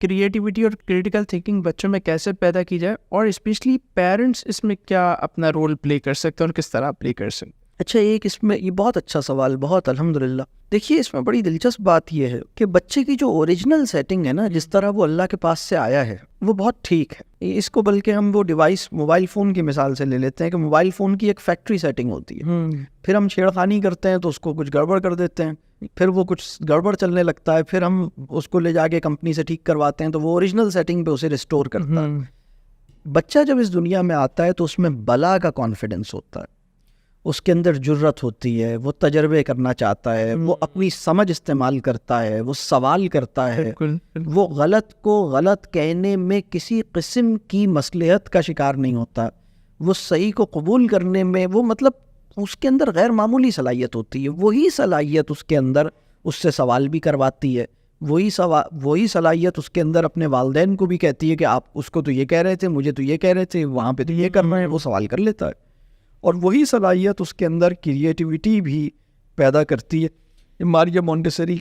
Creativity اور critical thinking بچوں میں کیسے پیدا کی جائے، اور اسپیشلی پیرنٹس اس میں کیا اپنا رول پلے کر سکتے ہیں اور کس طرح پلے کر سکتے ہیں؟ اچھا، ایک اس میں یہ بہت اچھا سوال، بہت الحمدللہ. دیکھیے اس میں بڑی دلچسپ بات یہ ہے کہ بچے کی جو اوریجنل سیٹنگ ہے نا، جس طرح وہ اللہ کے پاس سے آیا ہے، وہ بہت ٹھیک ہے. اس کو بلکہ ہم وہ ڈیوائس موبائل فون کی مثال سے لے لیتے ہیں کہ موبائل فون کی ایک فیکٹری سیٹنگ ہوتی ہے. پھر ہم چھیڑخانی کرتے ہیں تو اس کو کچھ گڑبڑ کر دیتے ہیں، پھر وہ کچھ گڑبڑ چلنے لگتا ہے، پھر ہم اس کو لے جا کے کمپنی سے ٹھیک کرواتے ہیں تو وہ اوریجنل سیٹنگ پہ اسے ریسٹور کرتا ہے. بچہ جب اس دنیا میں آتا ہے تو اس میں بلا کا کانفیڈنس ہوتا ہے، اس کے اندر جرت ہوتی ہے، وہ تجربے کرنا چاہتا ہے، وہ اپنی سمجھ استعمال کرتا ہے، وہ سوال کرتا ہے، وہ غلط کو غلط کہنے میں کسی قسم کی مصلحت کا شکار نہیں ہوتا، وہ صحیح کو قبول کرنے میں وہ مطلب اس کے اندر غیر معمولی صلاحیت ہوتی ہے. وہی صلاحیت اس کے اندر اس سے سوال بھی کرواتی ہے، وہی صلاحیت اس کے اندر اپنے والدین کو بھی کہتی ہے کہ آپ اس کو تو یہ کہہ رہے تھے، مجھے تو یہ کہہ رہے تھے، وہاں پہ تو یہ کر رہے ہیں، وہ سوال کر لیتا ہے. اور وہی صلاحیت اس کے اندر کریٹیوٹی بھی پیدا کرتی ہے. ماریا مونٹیسری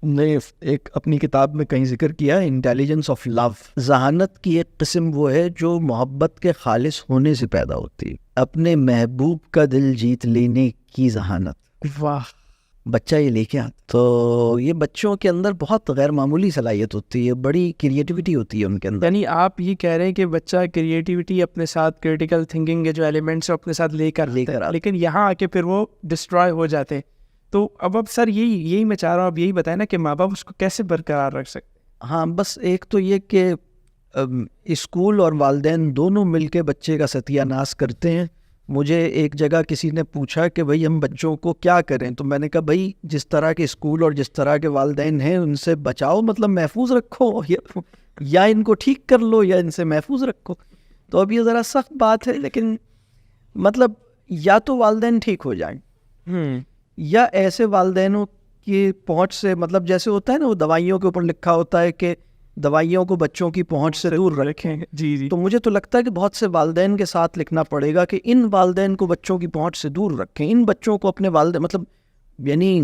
نے ایک اپنی کتاب میں کہیں ذکر کیا ہے، انٹیلیجنس آف لو. ذہانت کی ایک قسم وہ ہے جو محبت کے خالص ہونے سے پیدا ہوتی ہے، اپنے محبوب کا دل جیت لینے کی ذہانت. واہ، بچہ یہ لے کے آتا. تو یہ بچوں کے اندر بہت غیر معمولی صلاحیت ہوتی ہے، بڑی کریٹیوٹی ہوتی ہے ان کے اندر. یعنی آپ یہ کہہ رہے ہیں کہ بچہ کریٹیوٹی اپنے ساتھ، کریٹیکل تھنکنگ کے جو ایلیمنٹس اپنے ساتھ لے کر لیکن یہاں آ کے پھر وہ ڈسٹرائے ہو جاتے ہیں. تو اب سر یہی میں چاہ رہا ہوں، اب یہی بتائیں نا کہ ماں باپ اس کو کیسے برقرار رکھ سکتے ہیں. ہاں، بس ایک تو یہ کہ اسکول اور والدین دونوں مل کے بچے کا ستیہ ناش کرتے ہیں. مجھے ایک جگہ کسی نے پوچھا کہ بھائی ہم بچوں کو کیا کریں، تو میں نے کہا بھائی جس طرح کے اسکول اور جس طرح کے والدین ہیں ان سے بچاؤ، مطلب محفوظ رکھو، یا ان کو ٹھیک کر لو یا ان سے محفوظ رکھو. تو اب یہ ذرا سخت بات ہے، لیکن مطلب یا تو والدین ٹھیک ہو جائیں، یا ایسے والدینوں کی پہنچ سے، مطلب جیسے ہوتا ہے نا وہ دوائیوں کے اوپر لکھا ہوتا ہے کہ دوائیوں کو بچوں کی پہنچ سے دور رکھیں. جی. تو مجھے تو لگتا ہے کہ بہت سے والدین کے ساتھ لکھنا پڑے گا کہ ان والدین کو بچوں کی پہنچ سے دور رکھیں، ان بچوں کو اپنے والدین مطلب یعنی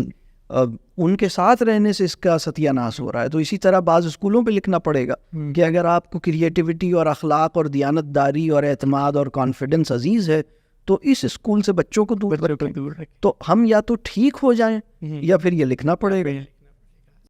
ان کے ساتھ رہنے سے اس کا ستیہ ناش ہو رہا ہے. تو اسی طرح بعض اسکولوں پہ لکھنا پڑے گا کہ اگر آپ کو کریٹیوٹی اور اخلاق اور دیانت داری اور اعتماد اور کانفیڈنس عزیز ہے تو اس اسکول سے بچوں کو دور رکھیں. تو ہم یا تو ٹھیک ہو جائیں یا پھر یہ لکھنا پڑے گا.